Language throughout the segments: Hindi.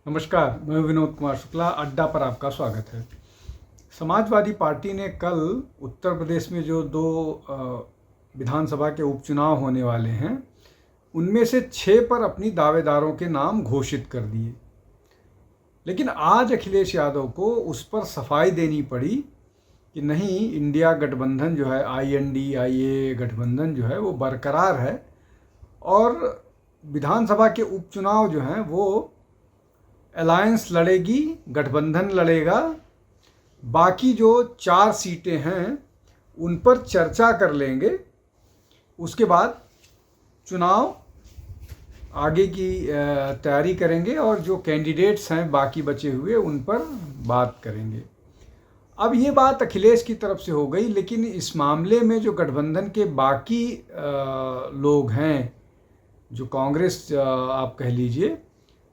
नमस्कार, मैं विनोद कुमार शुक्ला। अड्डा पर आपका स्वागत है। समाजवादी पार्टी ने कल उत्तर प्रदेश में जो दो विधानसभा के उपचुनाव होने वाले हैं, उनमें से 6 पर अपनी दावेदारों के नाम घोषित कर दिए। लेकिन आज अखिलेश यादव को उस पर सफाई देनी पड़ी कि नहीं, इंडिया गठबंधन जो है, INDIA गठबंधन जो है वो बरकरार है और विधानसभा के उपचुनाव जो हैं वो अलायंस लड़ेगी, गठबंधन लड़ेगा। बाकी जो 4 सीटें हैं उन पर चर्चा कर लेंगे, उसके बाद चुनाव आगे की तैयारी करेंगे और जो कैंडिडेट्स हैं बाकी बचे हुए उन पर बात करेंगे। अब ये बात अखिलेश की तरफ से हो गई, लेकिन इस मामले में जो गठबंधन के बाकी लोग हैं, जो कांग्रेस आप कह लीजिए,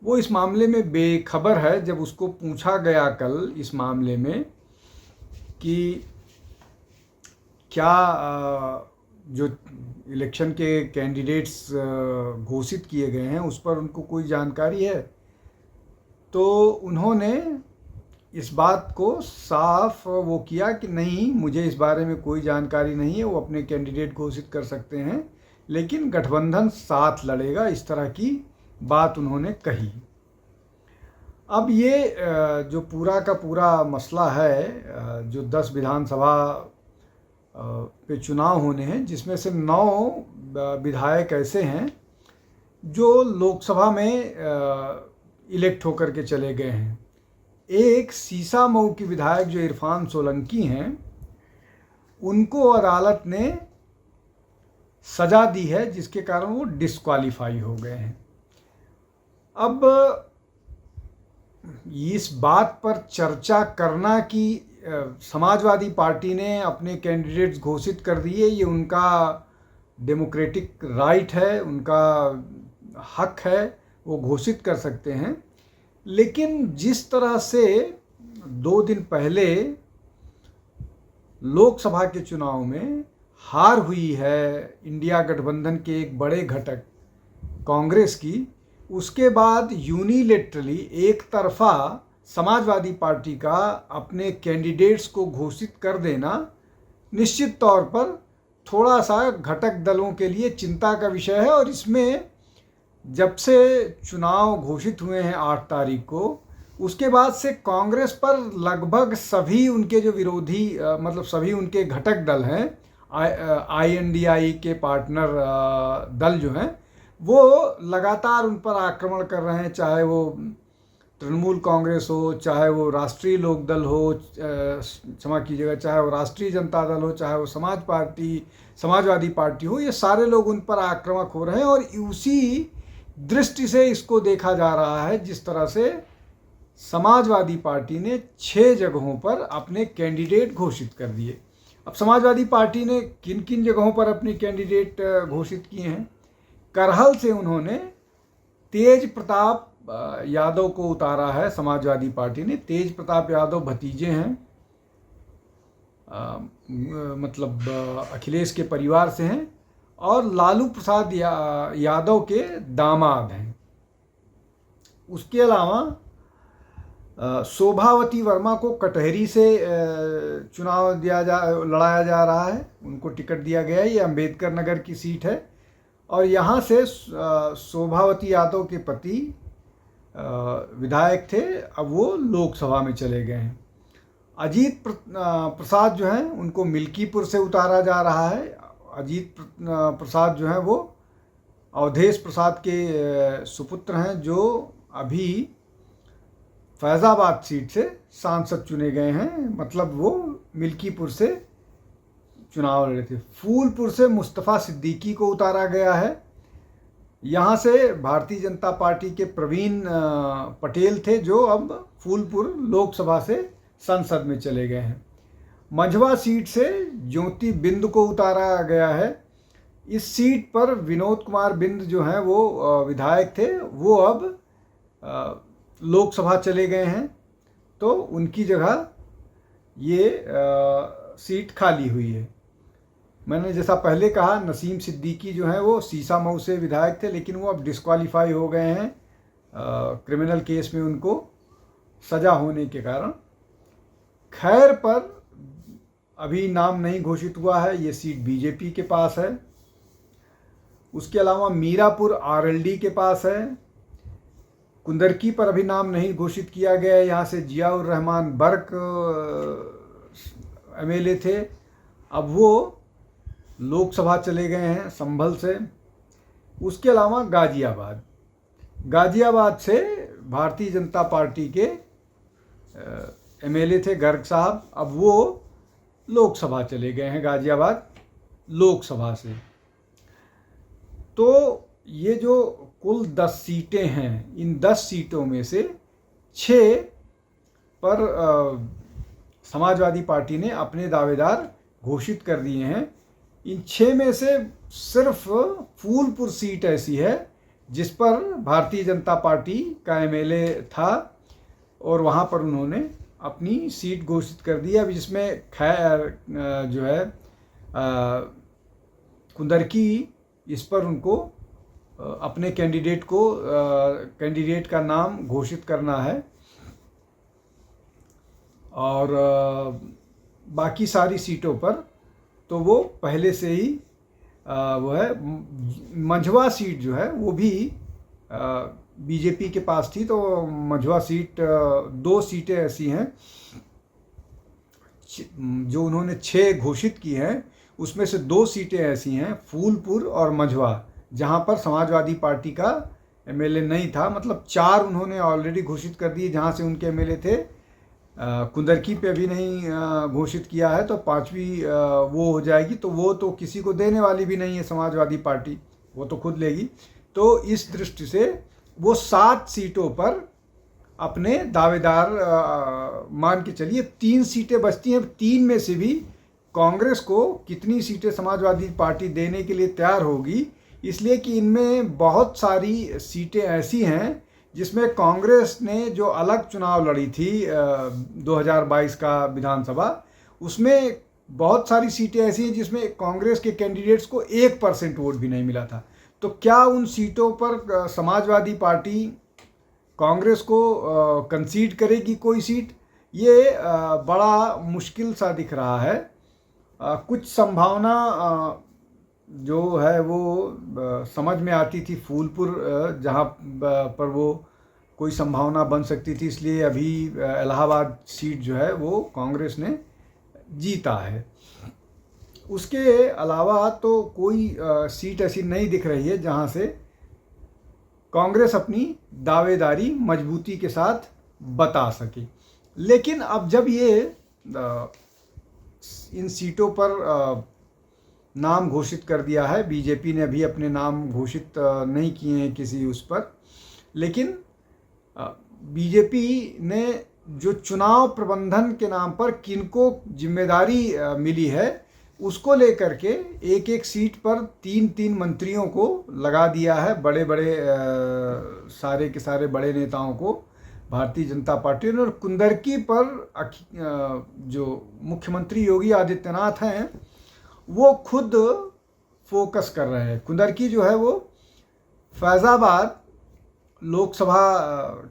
वो इस मामले में बेखबर है। जब उसको पूछा गया कल इस मामले में कि क्या जो इलेक्शन के कैंडिडेट्स घोषित किए गए हैं उस पर उनको कोई जानकारी है, तो उन्होंने इस बात को साफ वो किया कि नहीं, मुझे इस बारे में कोई जानकारी नहीं है। वो अपने कैंडिडेट घोषित कर सकते हैं, लेकिन गठबंधन साथ लड़ेगा, इस तरह की बात उन्होंने कही। अब ये जो पूरा का पूरा मसला है, जो 10 विधानसभा पे चुनाव होने हैं, जिसमें से 9 विधायक ऐसे हैं जो लोकसभा में इलेक्ट होकर के चले गए हैं। एक सीसामऊ की विधायक जो इरफान सोलंकी हैं, उनको अदालत ने सजा दी है, जिसके कारण वो डिस्क्वालीफाई हो गए हैं। अब इस बात पर चर्चा करना कि समाजवादी पार्टी ने अपने कैंडिडेट्स घोषित कर दिए, ये उनका डेमोक्रेटिक राइट है, उनका हक है, वो घोषित कर सकते हैं। लेकिन जिस तरह से 2 दिन पहले लोकसभा के चुनाव में हार हुई है इंडिया गठबंधन के एक बड़े घटक कांग्रेस की, उसके बाद यूनिलेटरली एक तरफा समाजवादी पार्टी का अपने कैंडिडेट्स को घोषित कर देना निश्चित तौर पर थोड़ा सा घटक दलों के लिए चिंता का विषय है। और इसमें जब से चुनाव घोषित हुए हैं 8 तारीख को, उसके बाद से कांग्रेस पर लगभग सभी उनके जो विरोधी मतलब सभी उनके घटक दल हैं, INDI के पार्टनर दल जो हैं, वो लगातार उन पर आक्रमण कर रहे हैं। चाहे वो तृणमूल कांग्रेस हो, चाहे वो राष्ट्रीय लोकदल हो, क्षमा कीजिएगा, चाहे वो राष्ट्रीय जनता दल हो, चाहे वो समाजवादी पार्टी हो, ये सारे लोग उन पर आक्रामक हो रहे हैं। और उसी दृष्टि से इसको देखा जा रहा है जिस तरह से समाजवादी पार्टी ने 6 जगहों पर अपने कैंडिडेट घोषित कर दिए। अब समाजवादी पार्टी ने किन किन जगहों पर अपने कैंडिडेट घोषित किए हैं? करहल से उन्होंने तेज प्रताप यादव को उतारा है। समाजवादी पार्टी ने तेज प्रताप यादव भतीजे हैं, मतलब अखिलेश के परिवार से हैं, और लालू प्रसाद यादव के दामाद हैं। उसके अलावा शोभावती वर्मा को कटहरी से चुनाव लड़ाया जा रहा है, उनको टिकट दिया गया है। ये अंबेडकर नगर की सीट है और यहाँ से शोभावती यादव के पति विधायक थे, अब वो लोकसभा में चले गए हैं। अजीत प्रसाद जो हैं, उनको मिल्कीपुर से उतारा जा रहा है। अजीत प्रसाद जो हैं वो अवधेश प्रसाद के सुपुत्र हैं, जो अभी फैज़ाबाद सीट से सांसद चुने गए हैं, मतलब वो मिल्कीपुर से चुनाव लड़े थे। फूलपुर से मुस्तफ़ा सिद्दीकी को उतारा गया है। यहाँ से भारतीय जनता पार्टी के प्रवीण पटेल थे, जो अब फूलपुर लोकसभा से संसद में चले गए हैं। मंझवा सीट से ज्योति बिंद को उतारा गया है। इस सीट पर विनोद कुमार बिंद जो हैं वो विधायक थे, वो अब लोकसभा चले गए हैं, तो उनकी जगह ये सीट खाली हुई है। मैंने जैसा पहले कहा, नसीम सिद्दीकी जो हैं वो सीसामऊ से विधायक थे, लेकिन वो अब डिस्क्वालीफाई हो गए हैं क्रिमिनल केस में उनको सजा होने के कारण। खैर पर अभी नाम नहीं घोषित हुआ है, ये सीट बीजेपी के पास है। उसके अलावा मीरापुर आरएलडी के पास है। कुंदरकी पर अभी नाम नहीं घोषित किया गया है, यहाँ से जियाउर रहमान बर्क एमएलए थे, अब वो लोकसभा चले गए हैं संभल से। उसके अलावा गाजियाबाद से भारतीय जनता पार्टी के एमएलए थे गर्ग साहब, अब वो लोकसभा चले गए हैं गाजियाबाद लोकसभा से। तो ये जो कुल 10 सीटें हैं, इन 10 सीटों में से 6 पर समाजवादी पार्टी ने अपने दावेदार घोषित कर दिए हैं। इन 6 में से सिर्फ फूलपुर सीट ऐसी है जिस पर भारतीय जनता पार्टी का एमएलए था और वहाँ पर उन्होंने अपनी सीट घोषित कर दी है। अभी जिसमें खैर जो है कुंदरकी, इस पर उनको अपने कैंडिडेट का नाम घोषित करना है और बाकी सारी सीटों पर तो वो पहले से ही वो है। मंझवा सीट जो है वो भी बीजेपी के पास थी, तो मंझवा सीट 2 सीटें ऐसी हैं जो उन्होंने 6 घोषित की हैं, उसमें से 2 सीटें ऐसी हैं फूलपुर और मंझवा जहां पर समाजवादी पार्टी का एमएलए नहीं था। मतलब 4 उन्होंने ऑलरेडी घोषित कर दिए जहां से उनके एमएलए थे। कुंदरकी पे भी नहीं घोषित किया है, तो 5वीं वो हो जाएगी, तो वो तो किसी को देने वाली भी नहीं है समाजवादी पार्टी, वो तो खुद लेगी। तो इस दृष्टि से वो 7 सीटों पर अपने दावेदार मान के चलिए। 3 सीटें बचती हैं, 3 में से भी कांग्रेस को कितनी सीटें समाजवादी पार्टी देने के लिए तैयार होगी, इसलिए कि इनमें बहुत सारी सीटें ऐसी हैं जिसमें कांग्रेस ने जो अलग चुनाव लड़ी थी 2022 का विधानसभा, उसमें बहुत सारी सीटें ऐसी हैं जिसमें कांग्रेस के कैंडिडेट्स को 1% वोट भी नहीं मिला था। तो क्या उन सीटों पर समाजवादी पार्टी कांग्रेस को कंसीड करेगी कोई सीट? ये बड़ा मुश्किल सा दिख रहा है। कुछ संभावना जो है वो समझ में आती थी फूलपुर, जहाँ पर वो कोई संभावना बन सकती थी, इसलिए अभी इलाहाबाद सीट जो है वो कांग्रेस ने जीता है। उसके अलावा तो कोई सीट ऐसी नहीं दिख रही है जहाँ से कांग्रेस अपनी दावेदारी मजबूती के साथ बता सके। लेकिन अब जब ये इन सीटों पर नाम घोषित कर दिया है, बीजेपी ने अभी अपने नाम घोषित नहीं किए हैं किसी उस पर, लेकिन बीजेपी ने जो चुनाव प्रबंधन के नाम पर किनको जिम्मेदारी मिली है उसको लेकर के एक एक सीट पर 3-3 मंत्रियों को लगा दिया है, बड़े बड़े सारे के सारे बड़े नेताओं को भारतीय जनता पार्टी ने। और कुंदरकी पर जो मुख्यमंत्री योगी आदित्यनाथ हैं वो खुद फोकस कर रहे हैं। कुंदरकी जो है वो फैज़ाबाद लोकसभा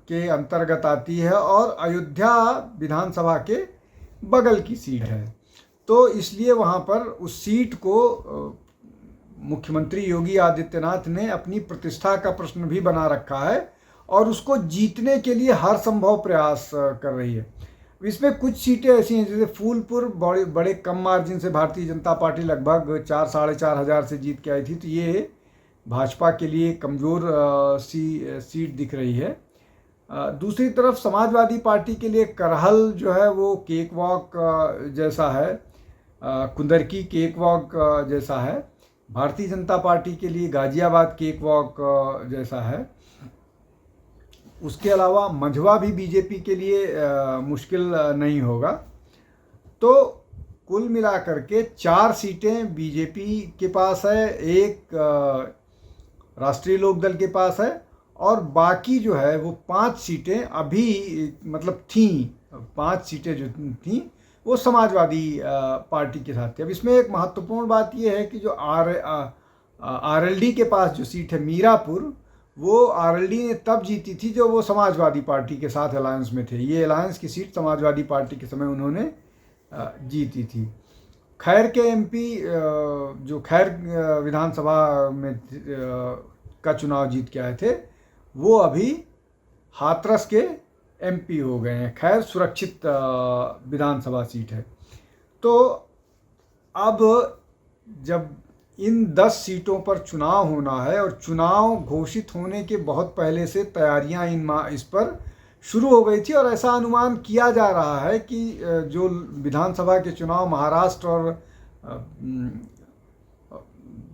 के अंतर्गत आती है और अयोध्या विधानसभा के बगल की सीट है, तो इसलिए वहाँ पर उस सीट को मुख्यमंत्री योगी आदित्यनाथ ने अपनी प्रतिष्ठा का प्रश्न भी बना रखा है और उसको जीतने के लिए हर संभव प्रयास कर रही है। इसमें कुछ सीटें ऐसी हैं जैसे फूलपुर बड़े कम मार्जिन से भारतीय जनता पार्टी लगभग 4-4.5 हज़ार से जीत के आई थी, तो ये भाजपा के लिए कमज़ोर सी सीट दिख रही है। दूसरी तरफ समाजवादी पार्टी के लिए करहल जो है वो केक वॉक जैसा है, कुंदरकी केक वॉक जैसा है। भारतीय जनता पार्टी के लिए गाजियाबाद केक वॉक जैसा है। उसके अलावा मंझवा भी बीजेपी के लिए मुश्किल नहीं होगा। तो कुल मिलाकर के 4 सीटें बीजेपी के पास है, एक राष्ट्रीय लोकदल के पास है और बाकी जो है वो 5 सीटें अभी मतलब थीं, 5 सीटें जो थीं वो समाजवादी पार्टी के साथ थी। अब इसमें एक महत्वपूर्ण बात ये है कि जो आरएलडी के पास जो सीट है मीरापुर, वो आरएलडी ने तब जीती थी जो वो समाजवादी पार्टी के साथ अलायंस में थे। ये अलायंस की सीट समाजवादी पार्टी के समय उन्होंने जीती थी। खैर के एमपी जो खैर विधानसभा में का चुनाव जीत के आए थे, वो अभी हाथरस के एमपी हो गए हैं। खैर सुरक्षित विधानसभा सीट है। तो अब जब इन 10 सीटों पर चुनाव होना है और चुनाव घोषित होने के बहुत पहले से तैयारियां इस पर शुरू हो गई थी, और ऐसा अनुमान किया जा रहा है कि जो विधानसभा के चुनाव महाराष्ट्र और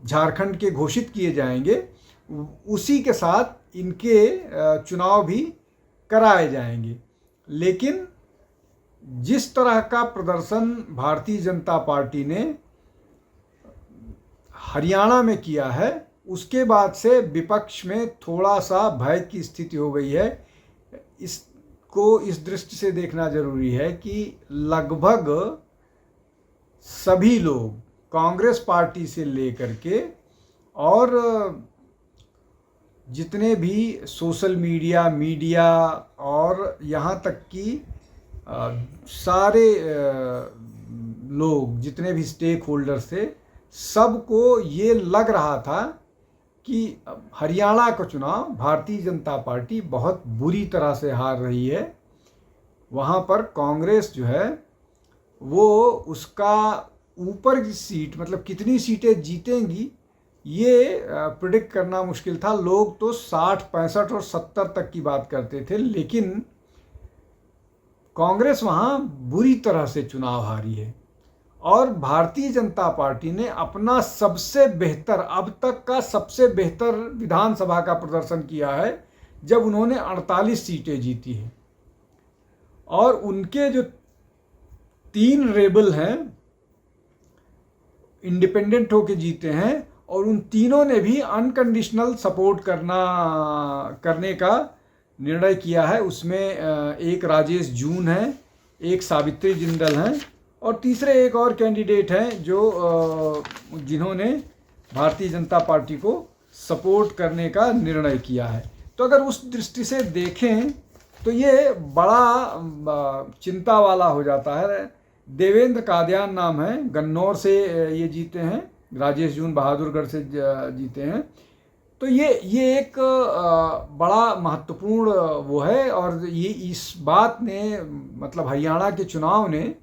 झारखंड के घोषित किए जाएंगे, उसी के साथ इनके चुनाव भी कराए जाएंगे। लेकिन जिस तरह का प्रदर्शन भारतीय जनता पार्टी ने हरियाणा में किया है, उसके बाद से विपक्ष में थोड़ा सा भय की स्थिति हो गई है। इसको इस दृष्टि से देखना जरूरी है कि लगभग सभी लोग कांग्रेस पार्टी से लेकर के और जितने भी सोशल मीडिया और यहाँ तक कि सारे लोग जितने भी स्टेक होल्डर्स थे, सबको ये लग रहा था कि हरियाणा का चुनाव भारतीय जनता पार्टी बहुत बुरी तरह से हार रही है। वहाँ पर कांग्रेस जो है वो उसका ऊपर की सीट, मतलब कितनी सीटें जीतेंगी, ये प्रिडिक्ट करना मुश्किल था। लोग तो 60, 65 और 70 तक की बात करते थे, लेकिन कांग्रेस वहाँ बुरी तरह से चुनाव हारी है। और भारतीय जनता पार्टी ने अपना सबसे बेहतर, अब तक का सबसे बेहतर विधानसभा का प्रदर्शन किया है जब उन्होंने 48 सीटें जीती हैं। और उनके जो 3 रेबल हैं इंडिपेंडेंट होके जीते हैं, और उन तीनों ने भी अनकंडीशनल सपोर्ट करने का निर्णय किया है। उसमें एक राजेश जून है, एक सावित्री जिंदल हैं, और तीसरे एक और कैंडिडेट हैं जो जिन्होंने भारतीय जनता पार्टी को सपोर्ट करने का निर्णय किया है। तो अगर उस दृष्टि से देखें तो ये बड़ा चिंता वाला हो जाता है। देवेंद्र कादियान नाम है, गन्नौर से ये जीते हैं, राजेश जून बहादुरगढ़ से जीते हैं। तो ये एक बड़ा महत्वपूर्ण वो है, और ये इस बात ने, मतलब हरियाणा के चुनाव ने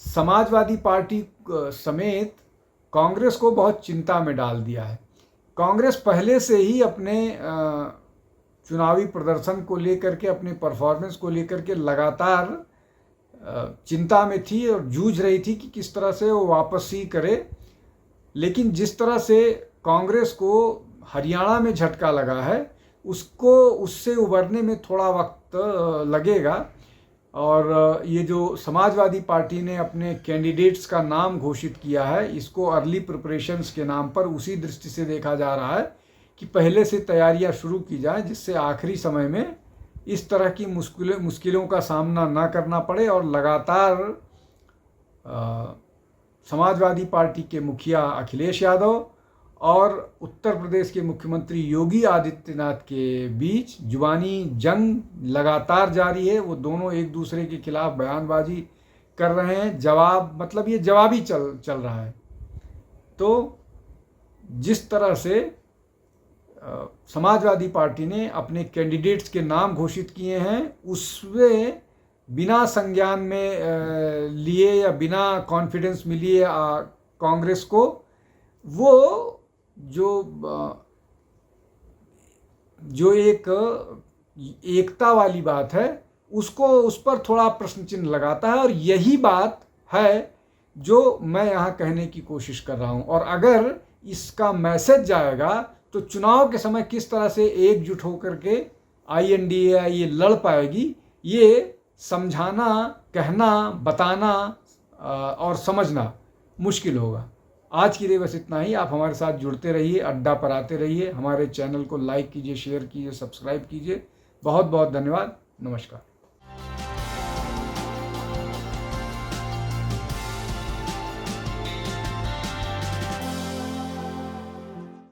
समाजवादी पार्टी समेत कांग्रेस को बहुत चिंता में डाल दिया है। कांग्रेस पहले से ही अपने चुनावी प्रदर्शन को लेकर के, अपने परफॉर्मेंस को लेकर के लगातार चिंता में थी और जूझ रही थी कि किस तरह से वो वापसी करे। लेकिन जिस तरह से कांग्रेस को हरियाणा में झटका लगा है, उससे उबरने में थोड़ा वक्त लगेगा। और ये जो समाजवादी पार्टी ने अपने कैंडिडेट्स का नाम घोषित किया है, इसको अर्ली प्रिपरेशंस के नाम पर उसी दृष्टि से देखा जा रहा है कि पहले से तैयारियां शुरू की जाए, जिससे आखिरी समय में इस तरह की मुश्किलों का सामना ना करना पड़े। और लगातार समाजवादी पार्टी के मुखिया अखिलेश यादव और उत्तर प्रदेश के मुख्यमंत्री योगी आदित्यनाथ के बीच जुबानी जंग लगातार जारी है। वो दोनों एक दूसरे के खिलाफ बयानबाजी कर रहे हैं, मतलब ये जवाबी चल रहा है। तो जिस तरह से समाजवादी पार्टी ने अपने कैंडिडेट्स के नाम घोषित किए हैं, उसमें बिना संज्ञान में लिए या बिना कॉन्फिडेंस में लिए कांग्रेस को, वो जो एक एकता वाली बात है, उस पर थोड़ा प्रश्न चिन्ह लगाता है। और यही बात है जो मैं यहाँ कहने की कोशिश कर रहा हूँ। और अगर इसका मैसेज जाएगा तो चुनाव के समय किस तरह से एकजुट होकर के INDA ये लड़ पाएगी, ये समझाना, कहना, बताना और समझना मुश्किल होगा। आज के लिए बस इतना ही। आप हमारे साथ जुड़ते रहिए, अड्डा पर आते रहिए। हमारे चैनल को लाइक कीजिए, शेयर कीजिए, सब्सक्राइब कीजिए। बहुत बहुत धन्यवाद। नमस्कार।